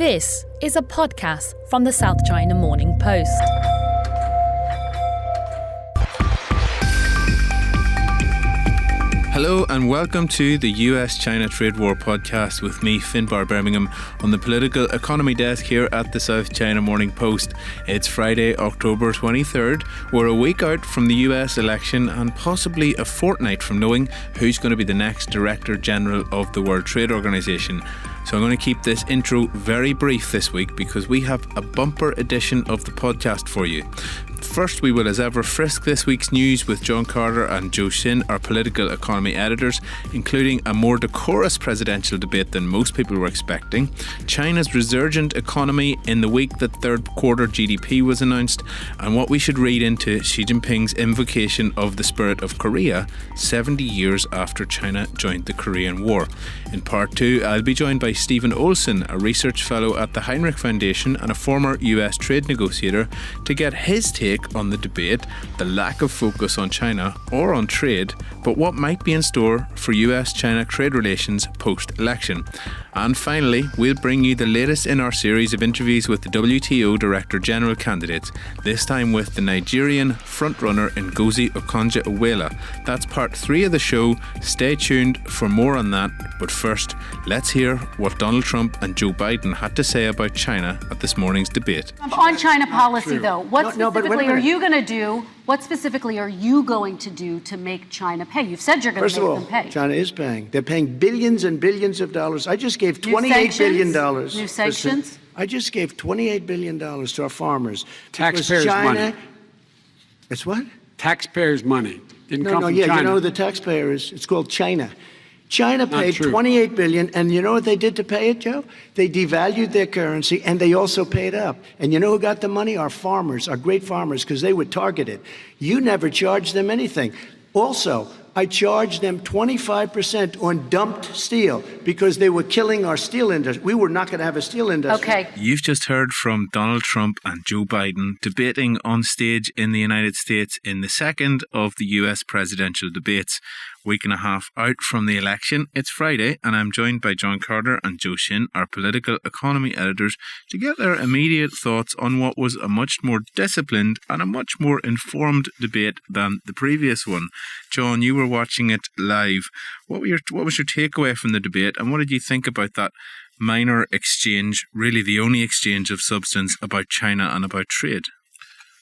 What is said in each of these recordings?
This is a podcast from the South China Morning Post. Hello and welcome to the US-China Trade War podcast with me, Finbarr Bermingham, on the political economy desk here at the South China Morning Post. It's Friday, October 23rd. We're a week out from the US election and possibly a fortnight from knowing who's going to be the next Director General of the World Trade Organization. So I'm going to keep this intro very brief this week because we have a bumper edition of the podcast for you. First, we will as ever frisk this week's news with John Carter and Zhou, our political economy editors, including a more decorous presidential debate than most people were expecting, China's resurgent economy in the week that third quarter GDP was announced, and what we should read into Xi Jinping's invocation of the spirit of Korea 70 years after China joined the Korean War. In part 2, I'll be joined by Stephen Olson, a research fellow at the Hinrich Foundation and a former US trade negotiator, to get his take on the debate, the lack of focus on China or on trade, but what might be in store for US-China trade relations post-election. And finally, we'll bring you the latest in our series of interviews with the WTO Director General candidates, this time with the Nigerian frontrunner Ngozi Okonjo-Iweala. That's part 3 of the show. Stay tuned for more on that. But first, let's hear what Donald Trump and Joe Biden had to say about China at this morning's debate. On China policy, though, what specifically are you going to do? What specifically are you going to do to make China pay? You've said you're going to make them pay. First of all, China is paying. They're paying billions and billions of dollars. I just gave $28 billion. New sanctions? I just gave $28 billion to our farmers. Taxpayers' money. It's what? Taxpayers' money. Didn't come from China. China. You know the taxpayer is, it's called China. China paid $28 billion, and you know what they did to pay it, Joe? They devalued their currency, and they also paid up. And you know who got the money? Our farmers, our great farmers, because they were targeted. You never charged them anything. Also, I charged them 25% on dumped steel because they were killing our steel industry. We were not going to have a steel industry. Okay. You've just heard from Donald Trump and Joe Biden debating on stage in the United States in the second of the US presidential debates. Week and a half out from the election. It's Friday, and I'm joined by John Carter and Zhou, our political economy editors, to get their immediate thoughts on what was a much more disciplined and a much more informed debate than the previous one. John, you were watching it live. What was your takeaway from the debate, and what did you think about that minor exchange, really the only exchange of substance, about China and about trade?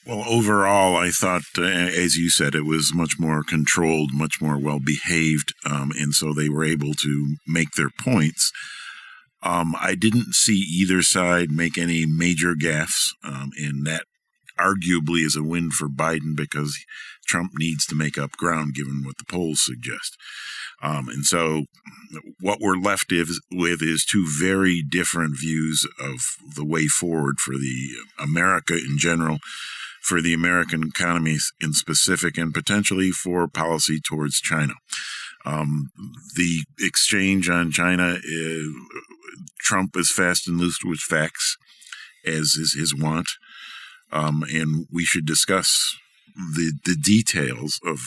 Well, overall, I thought, as you said, it was much more controlled, much more well-behaved, and so they were able to make their points. I didn't see either side make any major gaffes, and that arguably is a win for Biden because Trump needs to make up ground given what the polls suggest. And so what we're left with is two very different views of the way forward for the America in general, for the American economy in specific, and potentially for policy towards China. The exchange on China, Trump is fast and loose with facts, as is his wont, and we should discuss the details of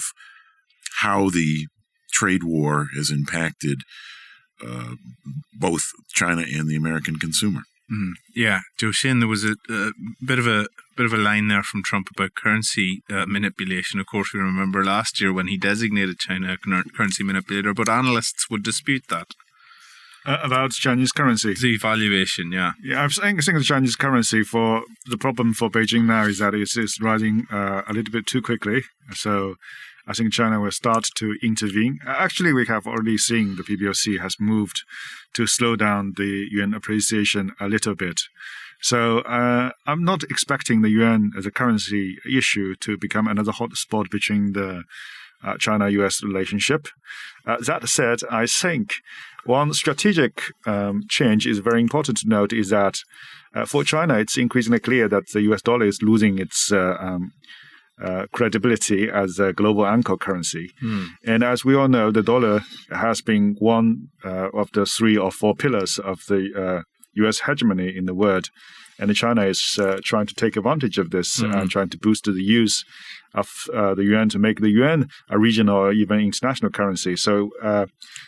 how the trade war has impacted both China and the American consumer. Mm-hmm. Yeah, Zhou, there was a bit of a line there from Trump about currency manipulation. Of course, we remember last year when he designated China a currency manipulator, but analysts would dispute that. About Chinese currency? The evaluation, yeah. Yeah, I think the Chinese currency, for the problem for Beijing now is that it's rising a little bit too quickly. So I think China will start to intervene. Actually, we have already seen the PBOC has moved to slow down the yuan appreciation a little bit. So I'm not expecting the yuan as a currency issue to become another hot spot between the China-US relationship. That said, I think one strategic change is very important to note is that for China, it's increasingly clear that the US dollar is losing its credibility as a global anchor currency. And as we all know, the dollar has been one of the 3 or 4 pillars of the US hegemony in the world. And China is trying to take advantage of this and trying to boost the use of the yuan to make the yuan a regional or even international currency. So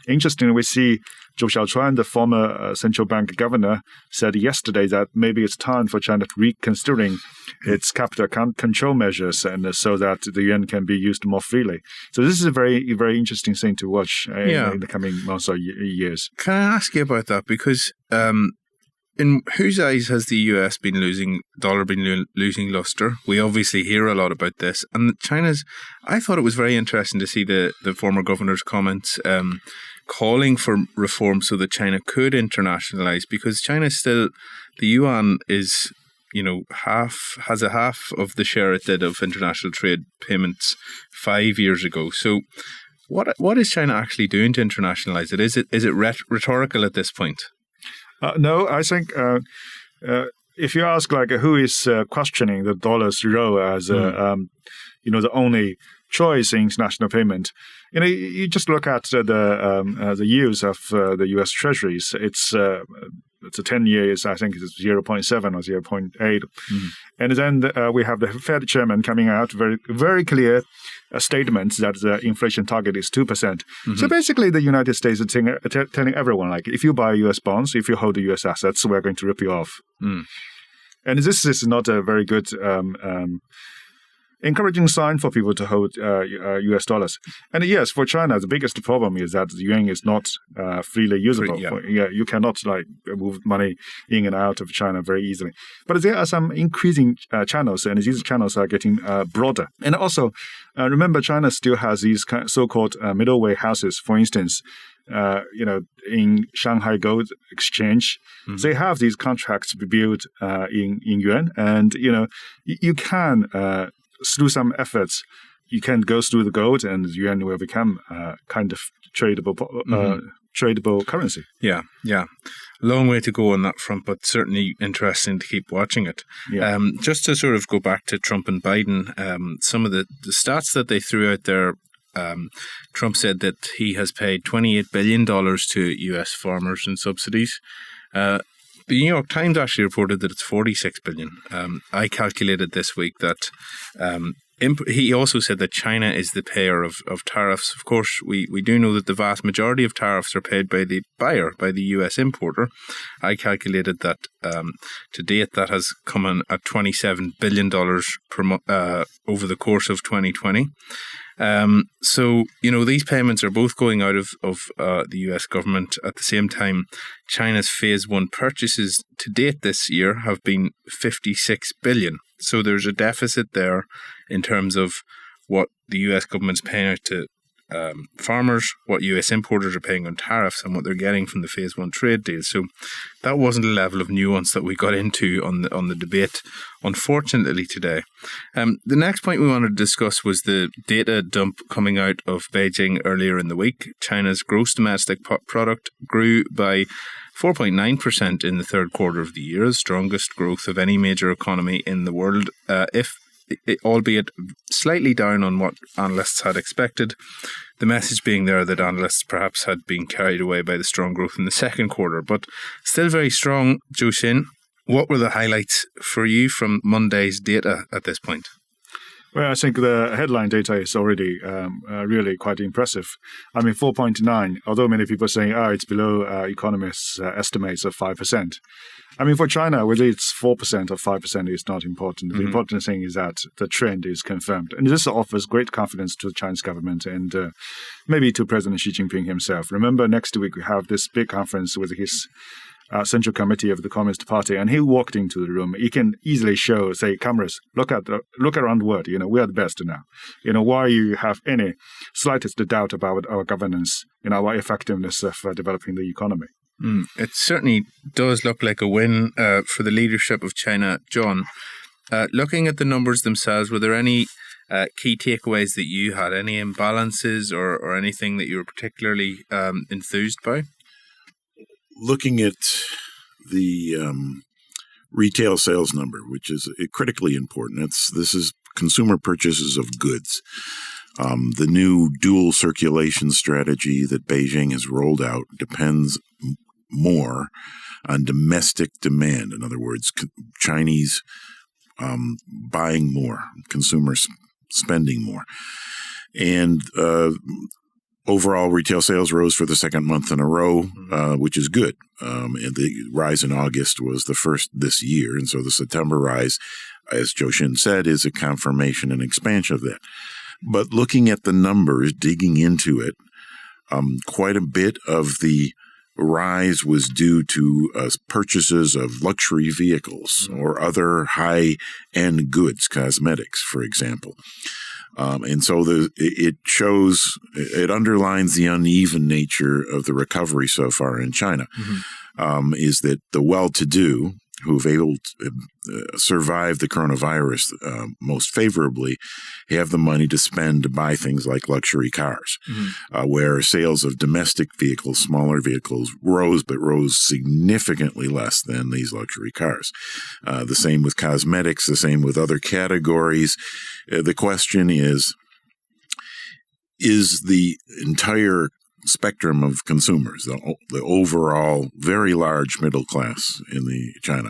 interestingly, we see Zhou Xiaochuan, the former central bank governor, said yesterday that maybe it's time for China to reconsidering its capital control measures, and so that the yuan can be used more freely. So this is a very, very interesting thing to watch in the coming months or years. Can I ask you about that? Because in whose eyes has the US been losing luster? We obviously hear a lot about this. And I thought it was very interesting to see the former governor's comments calling for reform so that China could internationalize, because China still, the yuan is, has a half of the share it did of international trade payments 5 years ago. So what is China actually doing to internationalize it? Is it rhetorical at this point? No, I think if you ask who is questioning the dollar's role as the only choice in international payment, you just look at the yields of the U.S. Treasuries. It's a 10 years, I think it's 0.7 or 0.8. And then we have the Fed chairman coming out very, very clear statements that the inflation target is 2%. So basically the United States is telling everyone, if you buy U.S. bonds, if you hold the U.S. assets, we're going to rip you off. And this is not a very good encouraging sign for people to hold U.S. dollars. And yes, for China, the biggest problem is that the yuan is not freely usable. You cannot move money in and out of China very easily. But there are some increasing channels, and these channels are getting broader. And also, remember, China still has these so-called middleway houses. For instance, in Shanghai Gold Exchange, they have these contracts to be built in yuan, and you can. Through some efforts, you can go through the gold, and the yuan will become kind of tradable currency. Yeah. Long way to go on that front, but certainly interesting to keep watching it. Just to sort of go back to Trump and Biden, some of the stats that they threw out there, Trump said that he has paid $28 billion to US farmers in subsidies. The New York Times actually reported that it's $46 billion. I calculated this week that he also said that China is the payer of tariffs. Of course, we do know that the vast majority of tariffs are paid by the buyer, by the US importer. I calculated that to date that has come in at $27 billion per month over the course of 2020. So, these payments are both going out of the US government. At the same time, China's phase one purchases to date this year have been $56 billion. So there's a deficit there in terms of what the US government's paying out to farmers, what US importers are paying on tariffs, and what they're getting from the phase one trade deal. So that wasn't a level of nuance that we got into on the debate, unfortunately, today. The next point we wanted to discuss was the data dump coming out of Beijing earlier in the week. China's gross domestic product grew by 4.9% in the third quarter of the year, the strongest growth of any major economy in the world, albeit slightly down on what analysts had expected. The message being there that analysts perhaps had been carried away by the strong growth in the second quarter, but still very strong. Zhou Xin, what were the highlights for you from Monday's data at this point? Well, I think the headline data is already really quite impressive. I mean, 4.9, although many people are saying, it's below economists' estimates of 5%. I mean, for China, whether it's 4% or 5% is not important. The important thing is that the trend is confirmed. And this offers great confidence to the Chinese government and maybe to President Xi Jinping himself. Remember, next week we have this big conference with his Central Committee of the Communist Party, and he walked into the room. He can easily say, cameras, look around the world. We are the best now. Why you have any slightest doubt about our governance, our effectiveness of developing the economy. It certainly does look like a win for the leadership of China. John, looking at the numbers themselves, were there any key takeaways that you had, any imbalances or anything that you were particularly enthused by? Looking at the retail sales number, which is critically important, this is consumer purchases of goods. The new dual circulation strategy that Beijing has rolled out depends more on domestic demand. In other words, Chinese buying more, consumers spending more. And overall retail sales rose for the second month in a row, which is good. And the rise in August was the first this year. And so the September rise, as Zhou Xin said, is a confirmation and expansion of that. But looking at the numbers, digging into it, quite a bit of the rise was due to purchases of luxury vehicles or other high-end goods, cosmetics, for example. And so it underlines the uneven nature of the recovery so far in China, is that the well-to-do who've able to survive the coronavirus most favorably have the money to spend to buy things like luxury cars, where sales of domestic vehicles, smaller vehicles, rose significantly less than these luxury cars. The same with cosmetics, the same with other categories. The question is the entire spectrum of consumers, the overall very large middle class in China,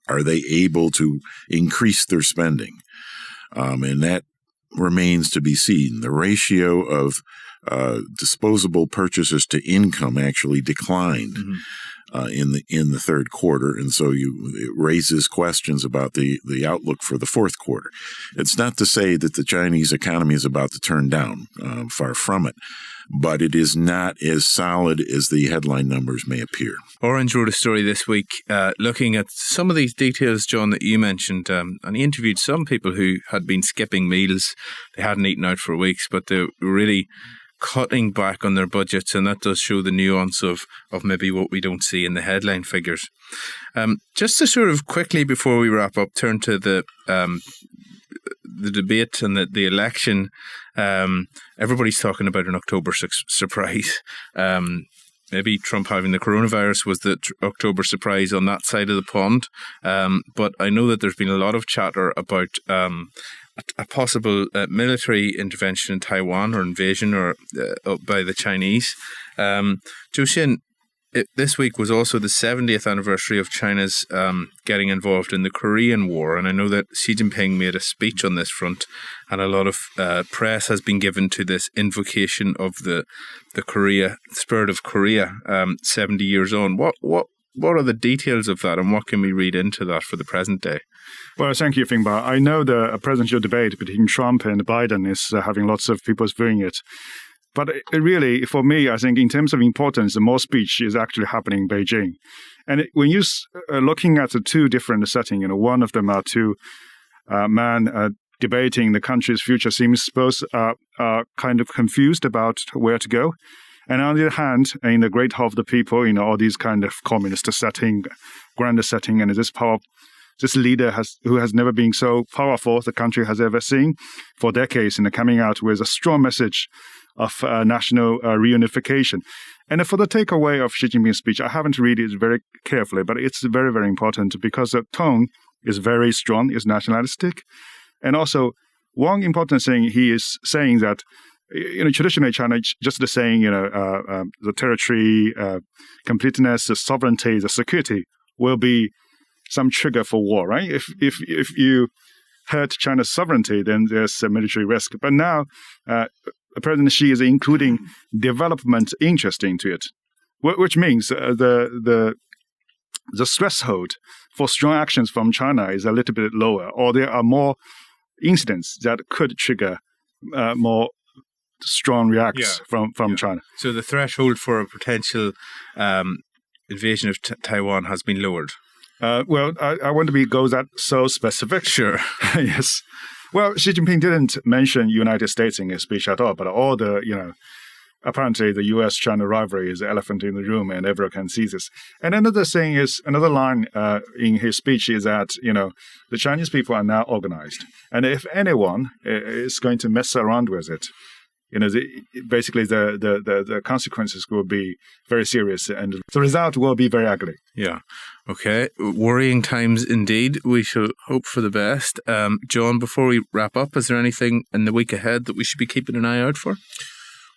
are they able to increase their spending? And that remains to be seen. The ratio of disposable purchases to income actually declined in the third quarter, and so it raises questions about the outlook for the fourth quarter. It's not to say that the Chinese economy is about to turn down, far from it, but it is not as solid as the headline numbers may appear. Orange wrote a story this week looking at some of these details, John, that you mentioned, and he interviewed some people who had been skipping meals. They hadn't eaten out for weeks, but they were really cutting back on their budgets, and that does show the nuance of maybe what we don't see in the headline figures. Just to sort of quickly, before we wrap up, turn to the debate and the election. Everybody's talking about an October surprise. Maybe Trump having the coronavirus was the October surprise on that side of the pond. But I know that there's been a lot of chatter about a possible military intervention in Taiwan, or invasion by the Chinese. Zhou Xin, this week was also the 70th anniversary of China's getting involved in the Korean War, and I know that Xi Jinping made a speech on this front, and a lot of press has been given to this invocation of the spirit of Korea 70 years on. What are the details of that, and what can we read into that for the present day? Well, thank you, Finbarr. I know the presidential debate between Trump and Biden is having lots of people viewing it. But it really, for me, I think in terms of importance, the more speech is actually happening in Beijing. And when you're looking at the two different settings, one of them are two men debating the country's future, seems both are kind of confused about where to go. And on the other hand, in the great hall of the people, all these kind of communist setting, grand setting, and this leader who has never been so powerful the country has ever seen for decades, and coming out with a strong message of national reunification. And for the takeaway of Xi Jinping's speech, I haven't read it very carefully, but it's very, very important because the tone is very strong, is nationalistic. And also, one important thing he is saying that, traditionally China, just the saying, the territory, completeness, the sovereignty, the security will be some trigger for war, right? If you hurt China's sovereignty, then there's a military risk. But now, President Xi is including development interest into it, which means the threshold for strong actions from China is a little bit lower, or there are more incidents that could trigger more strong reacts from China. So the threshold for a potential invasion of Taiwan has been lowered. Well, I want to go that so specific. Sure. Yes. Well, Xi Jinping didn't mention United States in his speech at all, but all apparently the U.S.-China rivalry is the elephant in the room, and everyone can see this. And another line in his speech is that, the Chinese people are now organized. And if anyone is going to mess around with it, basically the consequences will be very serious, and the result will be very ugly. Yeah. Okay. Worrying times indeed. We shall hope for the best. John, before we wrap up, is there anything in the week ahead that we should be keeping an eye out for?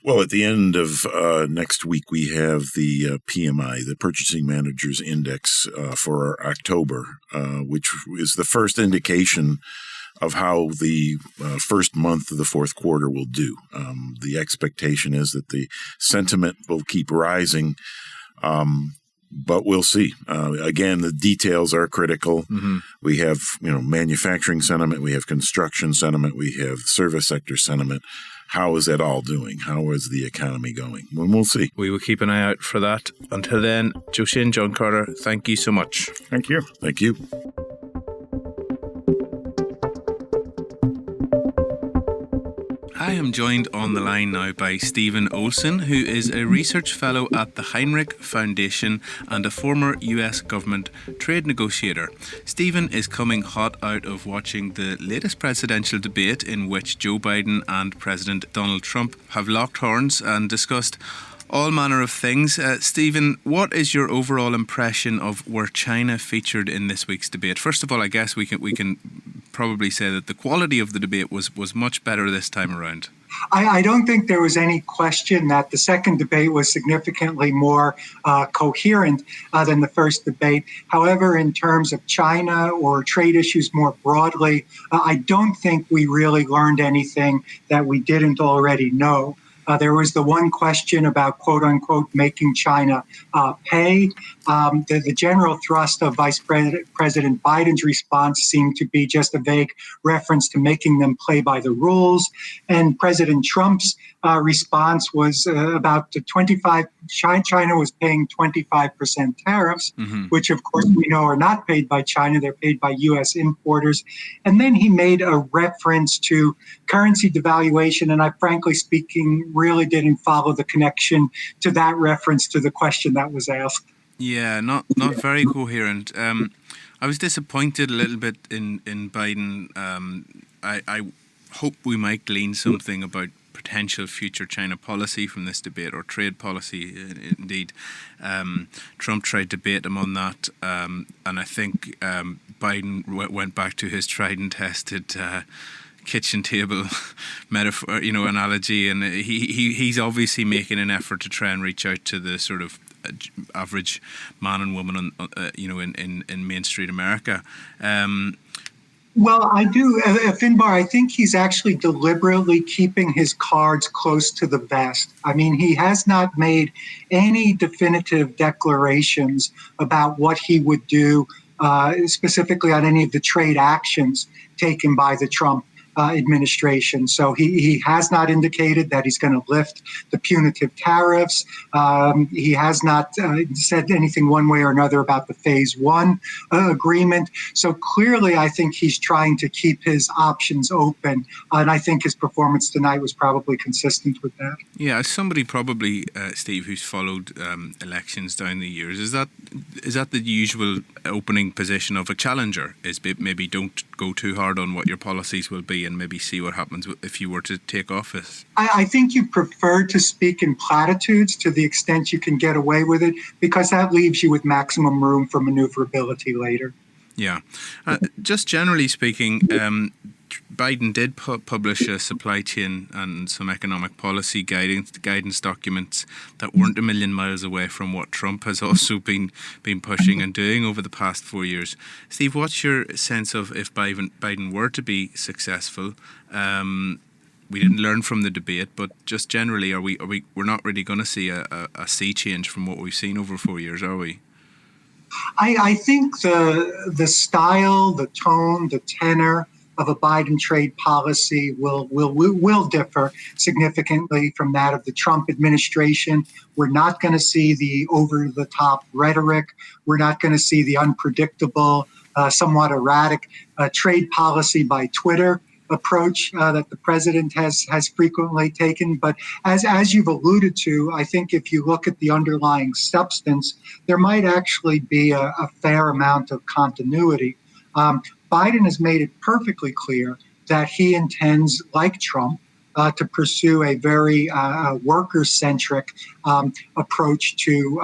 Well, at the end of next week, we have the PMI, the Purchasing Managers Index for October, which is the first indication of how the first month of the fourth quarter will do. The expectation is that the sentiment will keep rising, but we'll see. Again, the details are critical. Mm-hmm. We have, manufacturing sentiment, we have construction sentiment, we have service sector sentiment. How is that all doing? How is the economy going? Well, we'll see. We will keep an eye out for that. Until then, Joshin, John Carter, thank you so much. Thank you. Thank you. I am joined on the line now by Stephen Olson, who is a research fellow at the Hinrich Foundation and a former US government trade negotiator. Stephen is coming hot out of watching the latest presidential debate in which Joe Biden and President Donald Trump have locked horns and discussed all manner of things. Stephen, what is your overall impression of where China featured in this week's debate? First of all, I guess we can probably say that the quality of the debate was much better this time around. I don't think there was any question that the second debate was significantly more coherent than the first debate. However, in terms of China or trade issues more broadly, I don't think we really learned anything that we didn't already know. There was the one question about, quote unquote, making China pay. The general thrust of Vice President Biden's response seemed to be just a vague reference to making them play by the rules. And President Trump's response was about the China was paying 25% tariffs, which of course we know are not paid by China, they're paid by US importers. And then he made a reference to currency devaluation, and I frankly speaking really didn't follow the connection to that reference to the question that was asked. Yeah, not very coherent. I was disappointed a little bit in Biden. I hope we might glean something about potential future China policy from this debate, or trade policy indeed. Trump tried to bait him on that, and I think Biden went back to his tried and tested kitchen table metaphor, analogy, and he's obviously making an effort to try and reach out to the sort of average man and woman in Main Street America. Well, I do. Finbarr, I think he's actually deliberately keeping his cards close to the vest. I mean, he has not made any definitive declarations about what he would do specifically on any of the trade actions taken by the Trump administration. So he has not indicated that he's going to lift the punitive tariffs. He has not said anything one way or another about the phase one agreement. So clearly, I think he's trying to keep his options open. And I think his performance tonight was probably consistent with that. Yeah, as somebody probably, Steve, who's followed elections down the years, is that the usual opening position of a challenger? Is maybe don't go too hard on what your policies will be and maybe see what happens if you were to take office? I think you prefer to speak in platitudes to the extent you can get away with it, because that leaves you with maximum room for maneuverability later. Yeah. Just generally speaking, Biden did publish a supply chain and some economic policy guidance documents that weren't a million miles away from what Trump has also been pushing and doing over the past 4 years. Steve, what's your sense of if Biden were to be successful? We didn't learn from the debate, but just generally, we're not really going to see a sea change from what we've seen over 4 years, are we? I think the style, the tone, the tenor of a Biden trade policy will differ significantly from that of the Trump administration. We're not going to see the over-the-top rhetoric. We're not going to see the unpredictable, somewhat erratic trade policy by Twitter approach that the president has frequently taken. But as you've alluded to, I think if you look at the underlying substance, there might actually be a fair amount of continuity. Biden has made it perfectly clear that he intends, like Trump, to pursue a very worker-centric approach to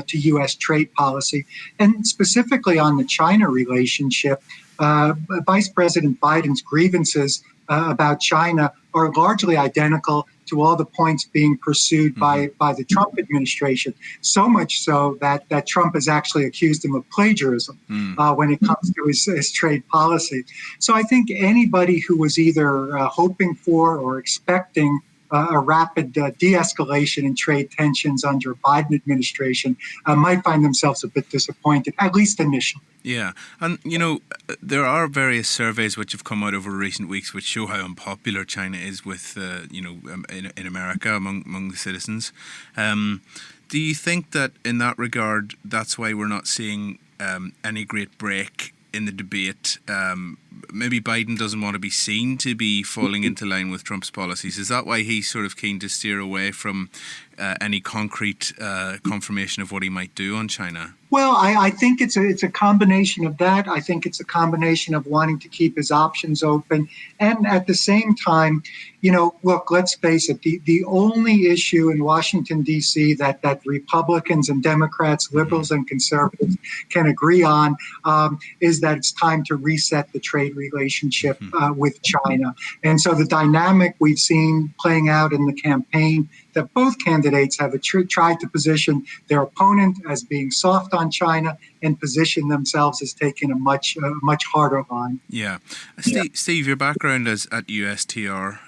U.S. trade policy. And specifically on the China relationship, Vice President Biden's grievances about China are largely identical to all the points being pursued by the Trump administration, so much so that Trump has actually accused him of plagiarism when it comes to his trade policy. So I think anybody who was either hoping for or expecting a rapid de-escalation in trade tensions under a Biden administration might find themselves a bit disappointed, at least initially. Yeah, and there are various surveys which have come out over recent weeks which show how unpopular China is with, in America among the citizens. Do you think that in that regard, that's why we're not seeing any great break in the debate? Maybe Biden doesn't want to be seen to be falling into line with Trump's policies. Is that why he's sort of keen to steer away from any concrete confirmation of what he might do on China? Well, I think it's a combination of that. I think it's a combination of wanting to keep his options open. And at the same time, look, let's face it, the only issue in Washington, D.C. that Republicans and Democrats, liberals and conservatives can agree on is that it's time to reset the trade relationship with China. And so the dynamic we've seen playing out in the campaign, that both candidates have tried to position their opponent as being soft on China and position themselves as taking a much harder line. Yeah. Steve, your background is at USTR.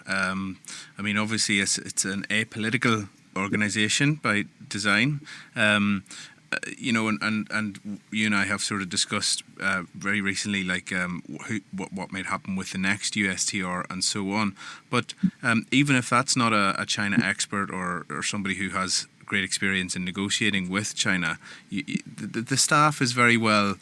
Obviously it's an apolitical organisation by design. And you and I have sort of discussed very recently, what might happen with the next USTR and so on. But even if that's not a China expert or somebody who has great experience in negotiating with China, the staff is very well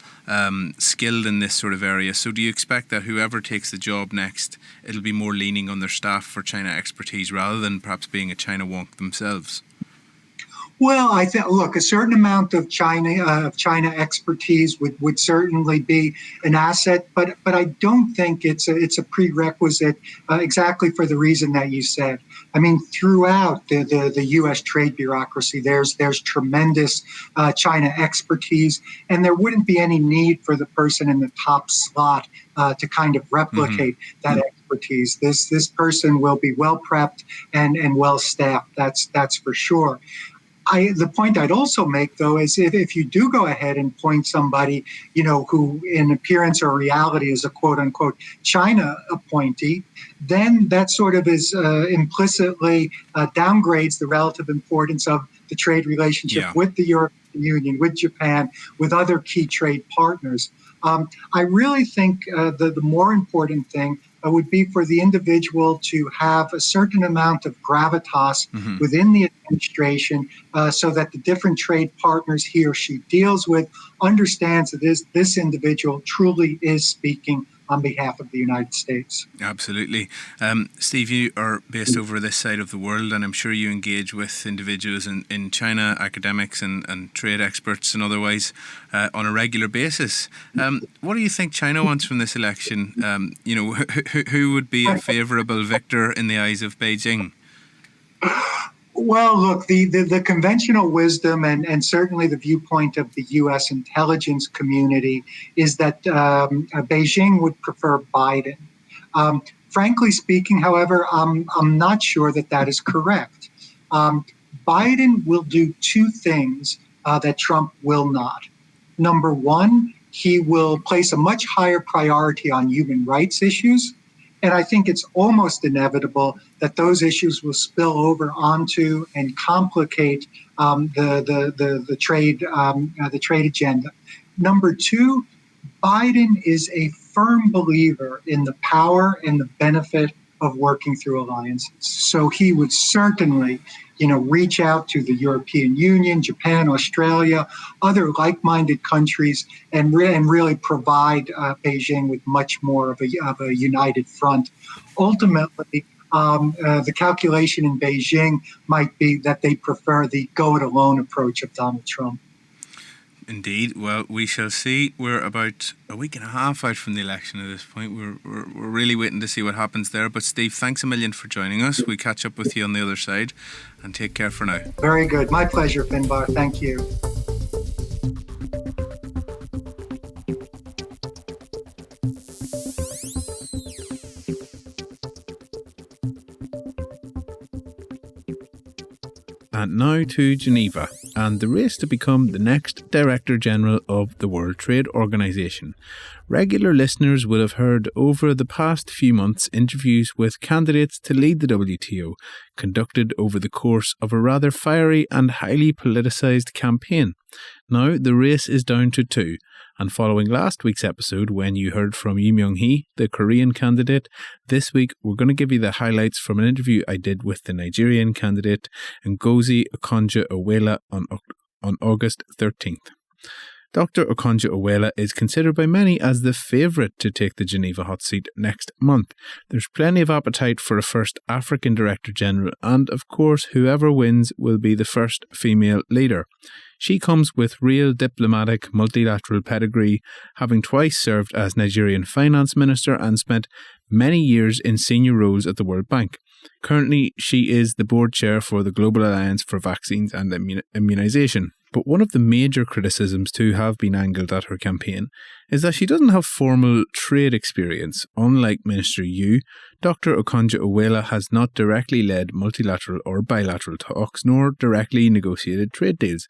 skilled in this sort of area. So do you expect that whoever takes the job next, it'll be more leaning on their staff for China expertise rather than perhaps being a China wonk themselves? Well, I think, look, a certain amount of China expertise would certainly be an asset, but I don't think it's a prerequisite exactly for the reason that you said. I mean, throughout the U.S. trade bureaucracy, there's tremendous China expertise, and there wouldn't be any need for the person in the top slot to kind of replicate that expertise. This person will be well prepped and well staffed. That's for sure. The point I'd also make, though, is if you do go ahead and appoint somebody, who in appearance or reality is a quote-unquote China appointee, then that sort of is implicitly downgrades the relative importance of the trade relationship with the European Union, with Japan, with other key trade partners. I really think the more important thing would be for the individual to have a certain amount of gravitas within the administration so that the different trade partners he or she deals with understands that this individual truly is speaking on behalf of the United States. Absolutely. Steve, you are based over this side of the world, and I'm sure you engage with individuals in China, academics and trade experts and otherwise on a regular basis. What do you think China wants from this election? Who would be a favourable victor in the eyes of Beijing? Well, look, the conventional wisdom and certainly the viewpoint of the U.S. intelligence community is that Beijing would prefer Biden. Frankly speaking, however, I'm not sure that is correct. Biden will do two things that Trump will not. Number one, he will place a much higher priority on human rights issues. And I think it's almost inevitable that those issues will spill over onto and complicate the trade agenda. Number two, Biden is a firm believer in the power and the benefit of working through alliances. So he would certainly, reach out to the European Union, Japan, Australia, other like-minded countries, and really provide Beijing with much more of a united front. Ultimately, the calculation in Beijing might be that they prefer the go-it-alone approach of Donald Trump. Indeed. Well, we shall see. We're about a week and a half out from the election at this point. We're really waiting to see what happens there. But Steve, thanks a million for joining us. We catch up with you on the other side, and take care for now. Very good. My pleasure, Finbarr. Thank you. and now to Geneva and the race to become the next Director General of the World Trade Organization. Regular listeners will have heard over the past few months interviews with candidates to lead the WTO, conducted over the course of a rather fiery and highly politicised campaign. Now the race is down to two, and following last week's episode when you heard from Lee Myung-hee, the Korean candidate, this week we're going to give you the highlights from an interview I did with the Nigerian candidate Ngozi Okonjo-Iweala on August 13th. Dr. Okonjo-Iweala is considered by many as the favourite to take the Geneva hot seat next month. There's plenty of appetite for a first African Director General, and of course whoever wins will be the first female leader. She comes with real diplomatic multilateral pedigree, having twice served as Nigerian Finance Minister and spent many years in senior roles at the World Bank. Currently, she is the board chair for the Global Alliance for Vaccines and Immunisation. But one of the major criticisms to have been angled at her campaign is that she doesn't have formal trade experience. Unlike Minister Yu, Dr. Okonjo-Iweala has not directly led multilateral or bilateral talks, nor directly negotiated trade deals.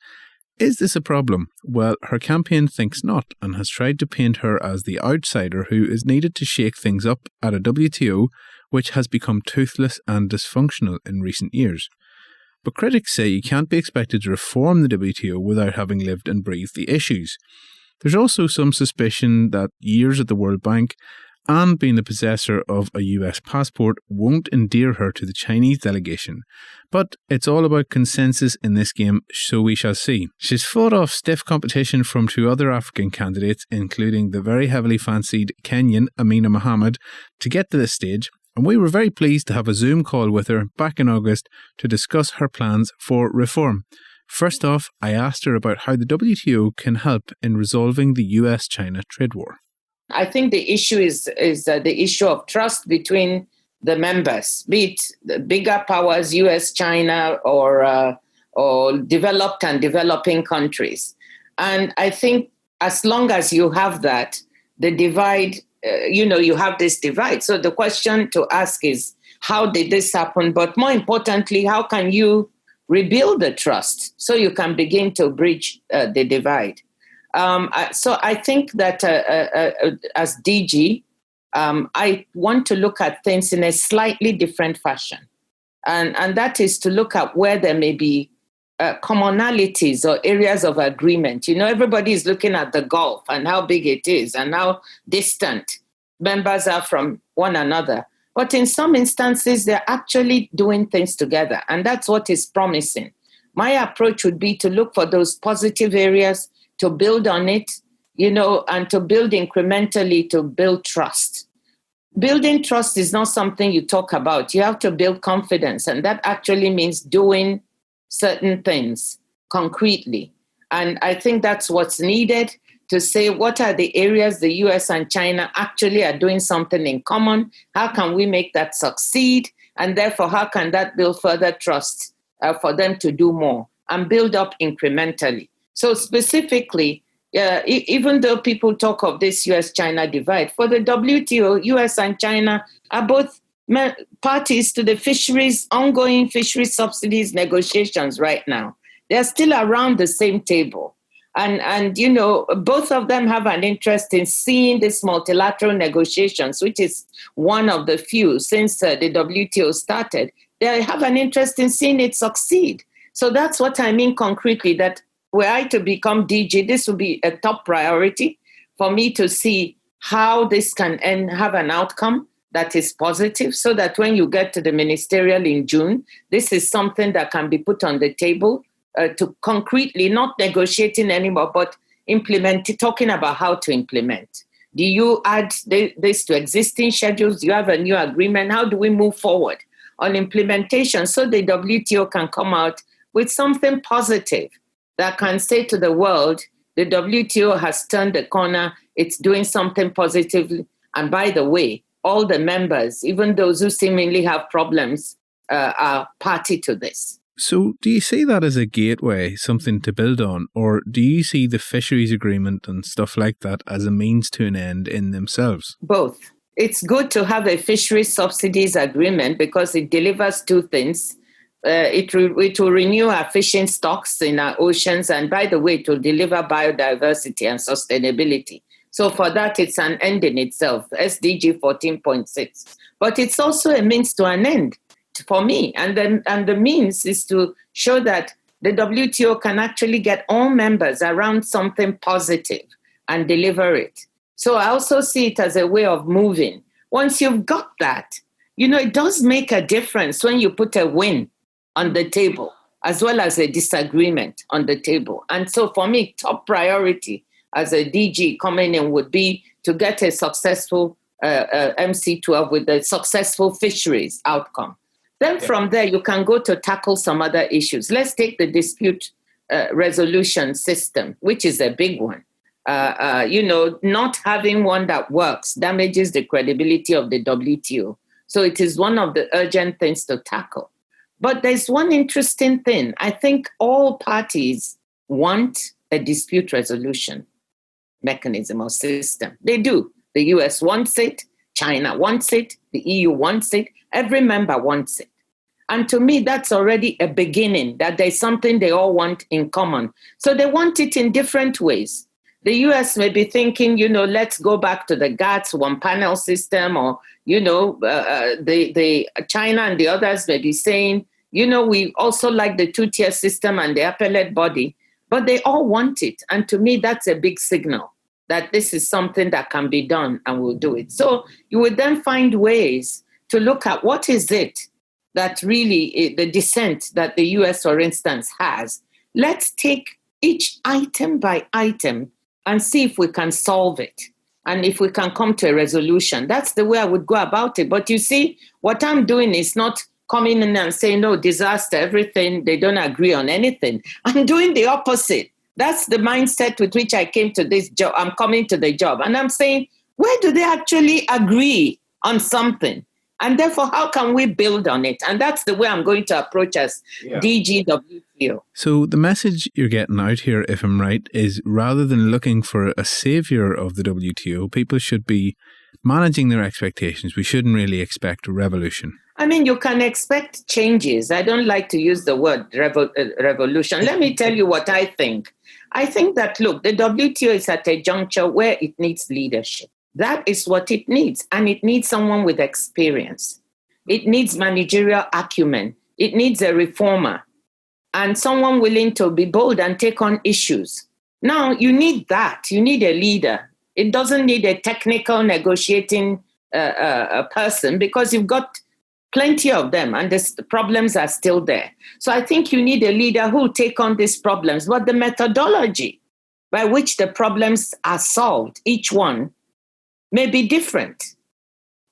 Is this a problem? Well, her campaign thinks not, and has tried to paint her as the outsider who is needed to shake things up at a WTO which has become toothless and dysfunctional in recent years. But critics say you can't be expected to reform the WTO without having lived and breathed the issues. There's also some suspicion that years at the World Bank and being the possessor of a US passport won't endear her to the Chinese delegation. But it's all about consensus in this game, so we shall see. She's fought off stiff competition from two other African candidates, including the very heavily fancied Kenyan Amina Mohammed, to get to this stage, and we were very pleased to have a Zoom call with her back in August to discuss her plans for reform. First off, I asked her about how the WTO can help in resolving the US-China trade war. I think the issue is the issue of trust between the members, be it the bigger powers, US, China, or developed and developing countries. And I think as long as you have that, the divide, you have this divide. So the question to ask is, how did this happen? But more importantly, how can you rebuild the trust so you can begin to bridge the divide? So I think that as DG, I want to look at things in a slightly different fashion. And that is to look at where there may be commonalities or areas of agreement. Everybody is looking at the Gulf and how big it is and how distant members are from one another. But in some instances, they're actually doing things together. And that's what is promising. My approach would be to look for those positive areas, to build on it, and to build incrementally, to build trust. Building trust is not something you talk about. You have to build confidence, and that actually means doing certain things concretely. And I think that's what's needed to say, what are the areas the US and China actually are doing something in common? How can we make that succeed? And therefore, how can that build further trust for them to do more and build up incrementally? So specifically, even though people talk of this US-China divide, for the WTO, US and China are both parties to the ongoing fisheries subsidies negotiations right now. They're still around the same table. And both of them have an interest in seeing this multilateral negotiations, which is one of the few since the WTO started. They have an interest in seeing it succeed. So that's what I mean concretely, that were I to become DG, this would be a top priority for me to see how this can have an outcome that is positive, so that when you get to the ministerial in June, this is something that can be put on the table to concretely, not negotiating anymore, but talking about how to implement. Do you add this to existing schedules? Do you have a new agreement? How do we move forward on implementation so the WTO can come out with something positive that can say to the world, the WTO has turned the corner, it's doing something positively. And by the way, all the members, even those who seemingly have problems, are party to this. So do you see that as a gateway, something to build on, or do you see the fisheries agreement and stuff like that as a means to an end in themselves? Both. It's good to have a fisheries subsidies agreement because it delivers two things. It will renew our fishing stocks in our oceans. And by the way, it will deliver biodiversity and sustainability. So for that, it's an end in itself, SDG 14.6. But it's also a means to an end for me. And the means is to show that the WTO can actually get all members around something positive and deliver it. So I also see it as a way of moving. Once you've got that, it does make a difference when you put a win on the table as well as a disagreement on the table. And so for me, top priority as a DG coming in would be to get a successful MC12 with a successful fisheries outcome. Then from there, you can go to tackle some other issues. Let's take the dispute resolution system, which is a big one. Not having one that works damages the credibility of the WTO. So it is one of the urgent things to tackle. But there's one interesting thing. I think all parties want a dispute resolution mechanism or system. They do. The US wants it, China wants it, the EU wants it, every member wants it. And to me, that's already a beginning, that there's something they all want in common. So they want it in different ways. The US may be thinking, let's go back to the GATS one panel system, or, the China and the others may be saying, we also like the two-tier system and the appellate body, but they all want it. And to me, that's a big signal that this is something that can be done and we'll do it. So you would then find ways to look at what is it that really the dissent that the US, for instance, has. Let's take each item by item and see if we can solve it and if we can come to a resolution. That's the way I would go about it. But you see, what I'm doing is not coming in and saying, no, disaster, everything, they don't agree on anything. I'm doing the opposite. That's the mindset with which I came to this job. I'm coming to the job. And I'm saying, where do they actually agree on something? And therefore, how can we build on it? And that's the way I'm going to approach as DG WTO. So the message you're getting out here, if I'm right, is rather than looking for a savior of the WTO, people should be managing their expectations. We shouldn't really expect a revolution. I mean, you can expect changes. I don't like to use the word revolution. Let me tell you what I think. I think that, look, the WTO is at a juncture where it needs leadership. That is what it needs. And it needs someone with experience. It needs managerial acumen. It needs a reformer and someone willing to be bold and take on issues. Now, you need that. You need a leader. It doesn't need a technical negotiating person because you've got plenty of them and the problems are still there. So I think you need a leader who will take on these problems. But the methodology by which the problems are solved, each one, may be different.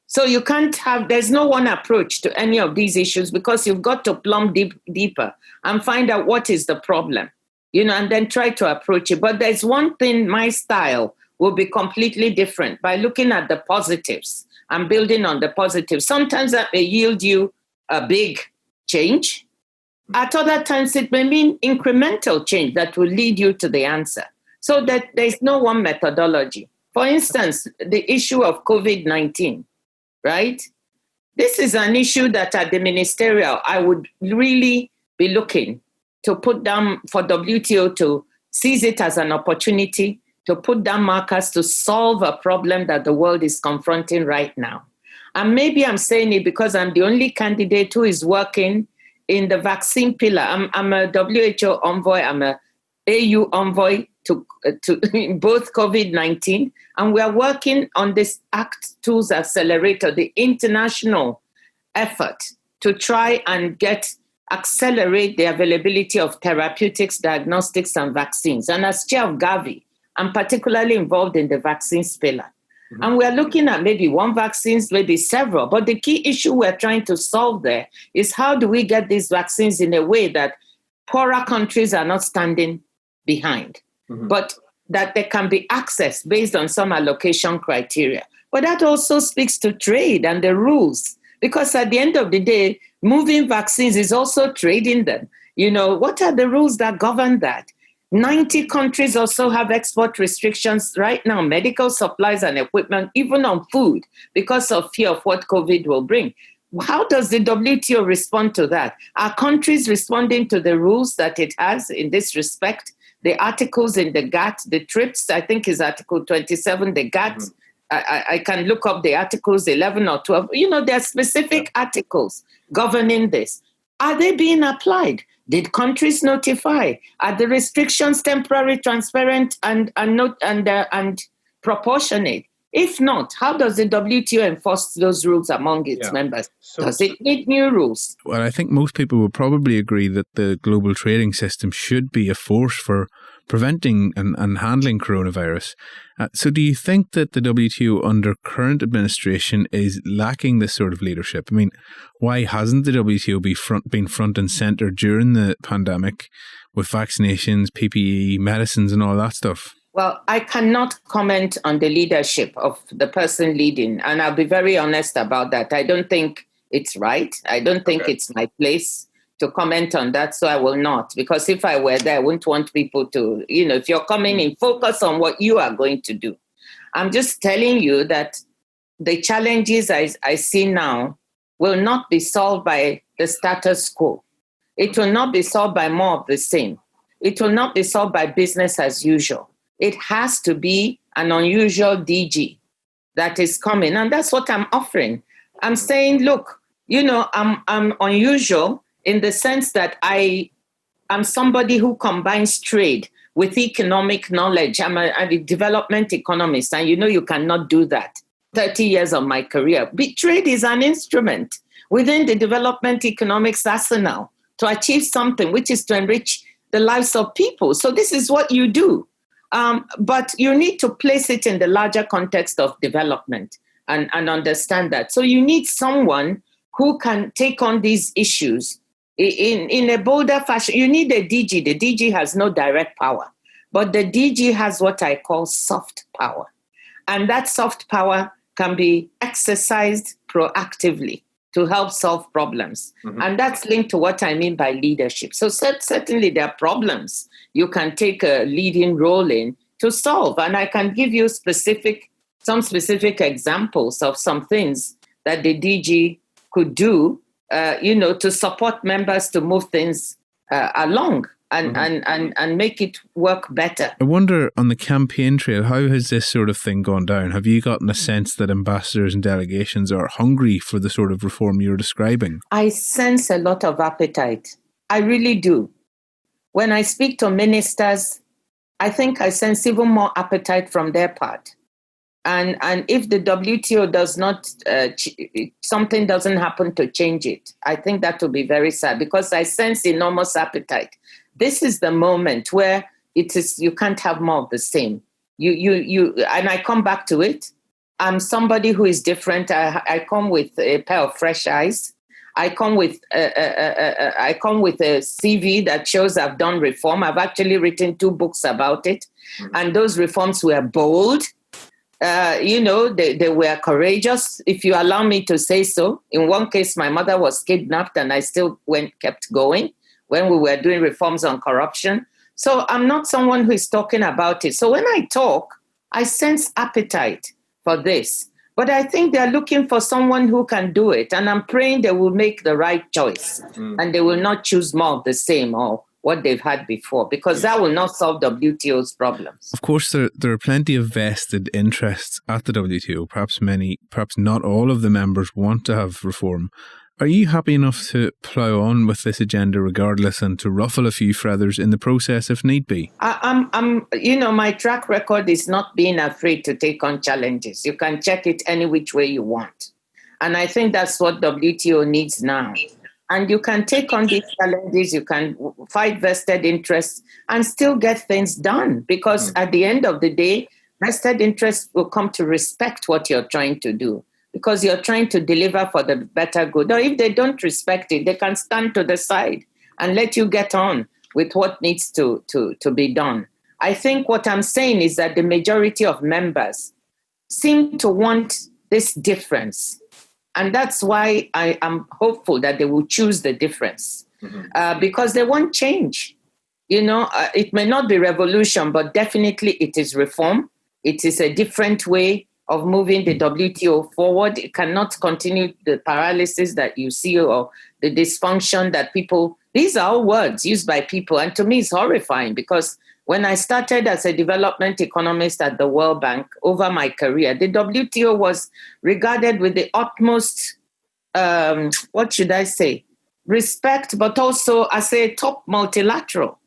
So you can't there's no one approach to any of these issues because you've got to plumb deeper and find out what is the problem, and then try to approach it. But there's one thing, my style will be completely different by looking at the positives and building on the positives. Sometimes that may yield you a big change. At other times, it may mean incremental change that will lead you to the answer. So that there's no one methodology. For instance, the issue of COVID-19, right? This is an issue that at the ministerial, I would really be looking to put down for WTO to seize it as an opportunity to put down markers to solve a problem that the world is confronting right now. And maybe I'm saying it because I'm the only candidate who is working in the vaccine pillar. I'm a WHO envoy, I'm a AU envoy to both COVID-19, and we are working on this ACT Tools Accelerator, the international effort to try and accelerate the availability of therapeutics, diagnostics, and vaccines. And as chair of Gavi, I'm particularly involved in the vaccines pillar. Mm-hmm. And we're looking at maybe one vaccine, maybe several. But the key issue we're trying to solve there is how do we get these vaccines in a way that poorer countries are not standing behind, but that they can be accessed based on some allocation criteria. But that also speaks to trade and the rules, because at the end of the day, moving vaccines is also trading them. What are the rules that govern that? 90 countries also have export restrictions right now, medical supplies and equipment, even on food, because of fear of what COVID will bring. how does the WTO respond to that? Are countries responding to the rules that it has in this respect? The articles in the GATT, the TRIPS, I think is Article 27, the GATT. I can look up the articles 11 or 12. There are specific articles governing this. Are they being applied? Did countries notify? Are the restrictions temporary, transparent, and proportionate? If not, how does the WTO enforce those rules among its members? Does it need new rules? Well, I think most people will probably agree that the global trading system should be a force for preventing and handling coronavirus. So do you think that the WTO under current administration is lacking this sort of leadership? I mean, why hasn't the WTO been front and centre during the pandemic with vaccinations, PPE, medicines and all that stuff? Well, I cannot comment on the leadership of the person leading, and I'll be very honest about that. I don't think it's right. I don't think it's my place to comment on that, so I will not. Because if I were there, I wouldn't want people to, if you're coming in, focus on what you are going to do. I'm just telling you that the challenges I see now will not be solved by the status quo. It will not be solved by more of the same. It will not be solved by business as usual. It has to be an unusual DG that is coming. And that's what I'm offering. I'm saying, look, I'm unusual in the sense that I am somebody who combines trade with economic knowledge. I'm a development economist, and you cannot do that. 30 years of my career. But trade is an instrument within the development economics arsenal to achieve something, which is to enrich the lives of people. So this is what you do. But you need to place it in the larger context of development and understand that. So you need someone who can take on these issues in a bolder fashion. You need a DG. The DG has no direct power, but the DG has what I call soft power. And that soft power can be exercised proactively to help solve problems. And that's linked to what I mean by leadership. So certainly there are problems you can take a leading role in to solve. And I can give you some specific examples of some things that the DG could do, to support members to move things along and make it work better. I wonder, on the campaign trail, how has this sort of thing gone down? Have you gotten a sense that ambassadors and delegations are hungry for the sort of reform you're describing? I sense a lot of appetite. I really do. When I speak to ministers, I think I sense even more appetite from their part. And if the WTO does not, something doesn't happen to change it, I think that will be very sad, because I sense enormous appetite. This is the moment where you can't have more of the same. And I come back to it. I'm somebody who is different. I come with a pair of fresh eyes. I come with a CV that shows I've done reform. I've actually written 2 books about it. And those reforms were bold. They were courageous, if you allow me to say so. In one case, my mother was kidnapped and I still kept going when we were doing reforms on corruption. So I'm not someone who is talking about it. So when I talk, I sense appetite for this. But I think they're looking for someone who can do it. And I'm praying they will make the right choice and they will not choose more of the same or what they've had before, because that will not solve WTO's problems. Of course, there are plenty of vested interests at the WTO. Perhaps not all of the members want to have reform. Are you happy enough to plough on with this agenda regardless and to ruffle a few feathers in the process if need be? My track record is not being afraid to take on challenges. You can check it any which way you want. And I think that's what WTO needs now. And you can take on these challenges, you can fight vested interests and still get things done. Because at the end of the day, vested interests will come to respect what you're trying to do, because you're trying to deliver for the better good. Or if they don't respect it, they can stand to the side and let you get on with what needs to be done. I think what I'm saying is that the majority of members seem to want this difference. And that's why I am hopeful that they will choose the difference, because they want change. It may not be revolution, but definitely it is reform. It is a different way of moving the WTO forward. It cannot continue the paralysis that you see or the dysfunction that people, these are all words used by people. And to me, it's horrifying because when I started as a development economist at the World Bank over my career, the WTO was regarded with the utmost, respect, but also as a top multilateral.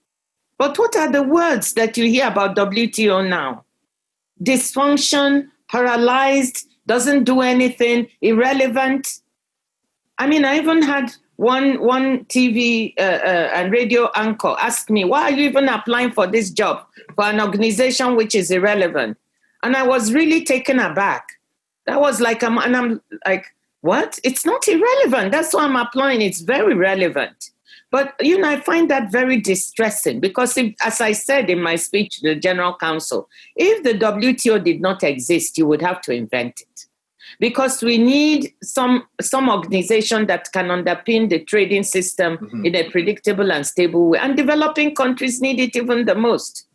But what are the words that you hear about WTO now? Dysfunction, paralyzed, doesn't do anything, irrelevant. I mean, I even had one TV and radio anchor ask me, why are you even applying for this job for an organization which is irrelevant? And I was really taken aback. That was like, and I'm like, what? It's not irrelevant. That's why I'm applying. It's very relevant. But, I find that very distressing because, as I said in my speech to the General Council, if the WTO did not exist, you would have to invent it. Because we need some organization that can underpin the trading system in a predictable and stable way. And developing countries need it even the most.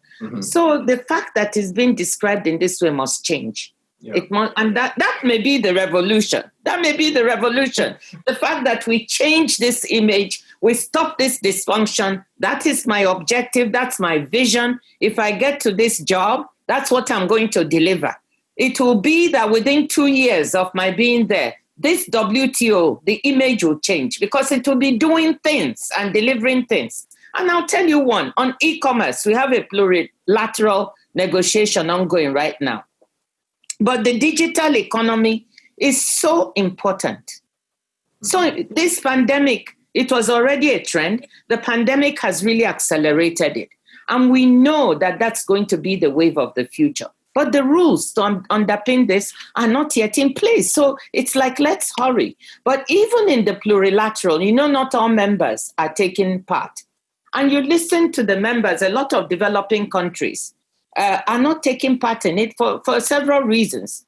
So the fact that it's being described in this way must change. Yeah. And that may be the revolution. That may be the revolution. The fact that we change this image, we stop this dysfunction. That is my objective. That's my vision. If I get to this job, that's what I'm going to deliver. It will be that within 2 years of my being there, this WTO, the image will change because it will be doing things and delivering things. And I'll tell you one, on e-commerce, we have a plurilateral negotiation ongoing right now. But the digital economy is so important. So this pandemic, it was already a trend. The pandemic has really accelerated it. And we know that that's going to be the wave of the future. But the rules to underpin this are not yet in place. So it's like, let's hurry. But even in the plurilateral, not all members are taking part. And you listen to the members, a lot of developing countries are not taking part in it for several reasons.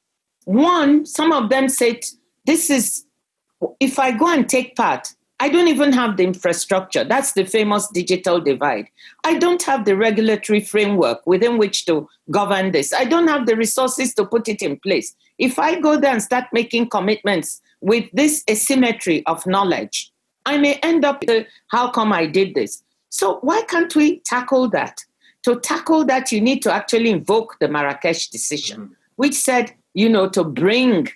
One, some of them said, if I go and take part, I don't even have the infrastructure. That's the famous digital divide. I don't have the regulatory framework within which to govern this. I don't have the resources to put it in place. If I go there and start making commitments with this asymmetry of knowledge, I may end up with how come I did this? So why can't we tackle that? To tackle that, you need to actually invoke the Marrakesh decision, which said, to bring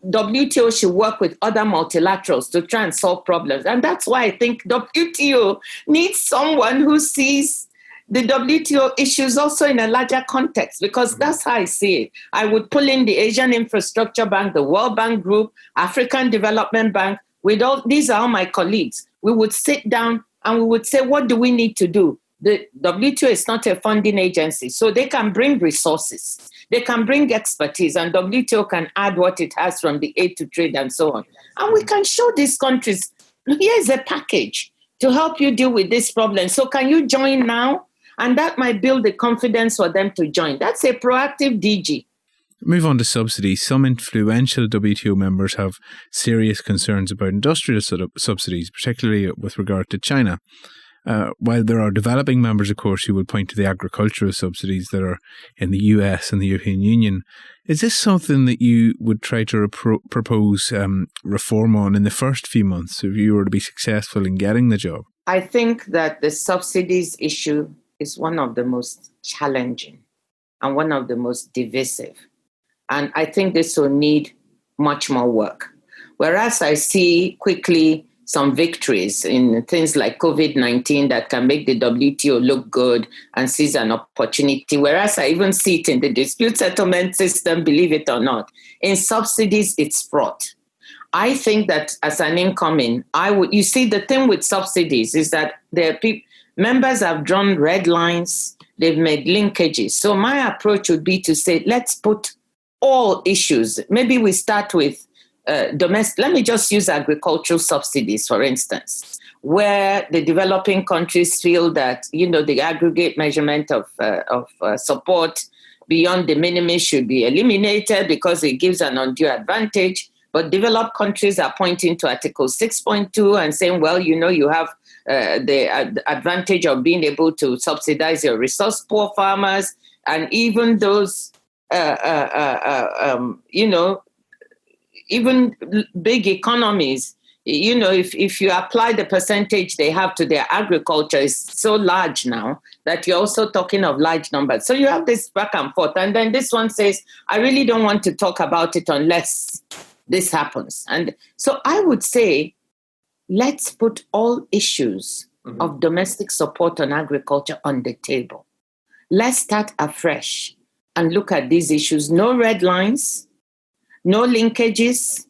WTO should work with other multilaterals to try and solve problems. And that's why I think WTO needs someone who sees the WTO issues also in a larger context, because that's how I see it. I would pull in the Asian Infrastructure Bank, the World Bank Group, African Development Bank. These are all my colleagues. We would sit down and we would say, what do we need to do? The WTO is not a funding agency, so they can bring resources. They can bring expertise, and WTO can add what it has from the aid to trade and so on. And we can show these countries, here's a package to help you deal with this problem. So can you join now? And that might build the confidence for them to join. That's a proactive DG. Move on to subsidies. Some influential WTO members have serious concerns about industrial subsidies, particularly with regard to China. While there are developing members, of course, who would point to the agricultural subsidies that are in the US and the European Union. Is this something that you would try to propose reform on in the first few months if you were to be successful in getting the job? I think that the subsidies issue is one of the most challenging and one of the most divisive. And I think this will need much more work. Whereas I see quickly some victories in things like COVID-19 that can make the WTO look good and seize an opportunity, whereas I even see it in the dispute settlement system, believe it or not. In subsidies, it's fraught. I think that as an incoming, you see, the thing with subsidies is that members have drawn red lines, they've made linkages. So my approach would be to say, let's put all issues. Maybe we start with domestic. Let me just use agricultural subsidies, for instance, where the developing countries feel that, the aggregate measurement of support beyond the minimum should be eliminated because it gives an undue advantage. But developed countries are pointing to Article 6.2 and saying, well, you have the advantage of being able to subsidize your resource poor farmers, and even those even big economies, if you apply the percentage they have to their agriculture, is so large now that you're also talking of large numbers. So you have this back and forth. And then this one says, I really don't want to talk about it unless this happens. And so I would say, let's put all issues of domestic support on agriculture on the table. Let's start afresh and look at these issues. No red lines, no linkages,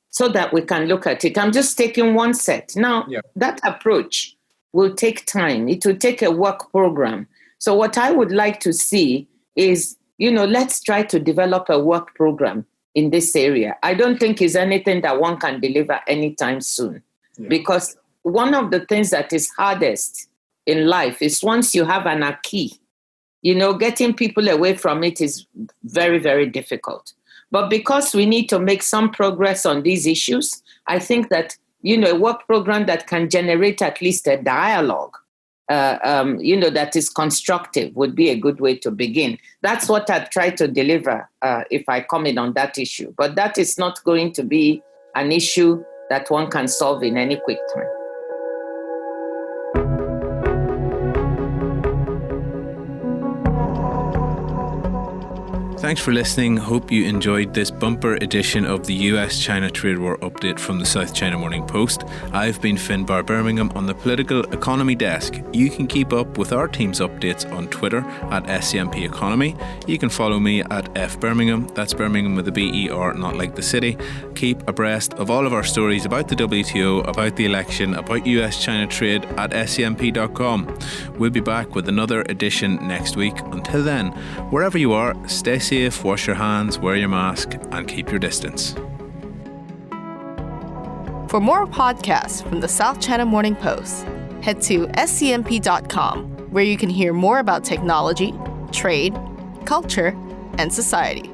so that we can look at it. I'm just taking one set. Now, that approach will take time. It will take a work program. So what I would like to see is, let's try to develop a work program in this area. I don't think it's anything that one can deliver anytime soon. Because one of the things that is hardest in life is once you have an acquis, getting people away from it is very, very difficult. But because we need to make some progress on these issues, I think that, a work program that can generate at least a dialogue, that is constructive would be a good way to begin. That's what I've tried to deliver if I comment on that issue. But that is not going to be an issue that one can solve in any quick time. Thanks for listening. Hope you enjoyed this bumper edition of the US-China Trade War Update from the South China Morning Post. I've been Finbarr Bermingham on the Political Economy Desk. You can keep up with our team's updates on Twitter at SCMP Economy. You can follow me at FBirmingham. That's Birmingham with a B-E-R, not like the city. Keep abreast of all of our stories about the WTO, about the election, about US-China trade at scmp.com. We'll be back with another edition next week. Until then, wherever you are, stay safe, wash your hands, wear your mask, and keep your distance. For more podcasts from the South China Morning Post, head to scmp.com, where you can hear more about technology, trade, culture, and society.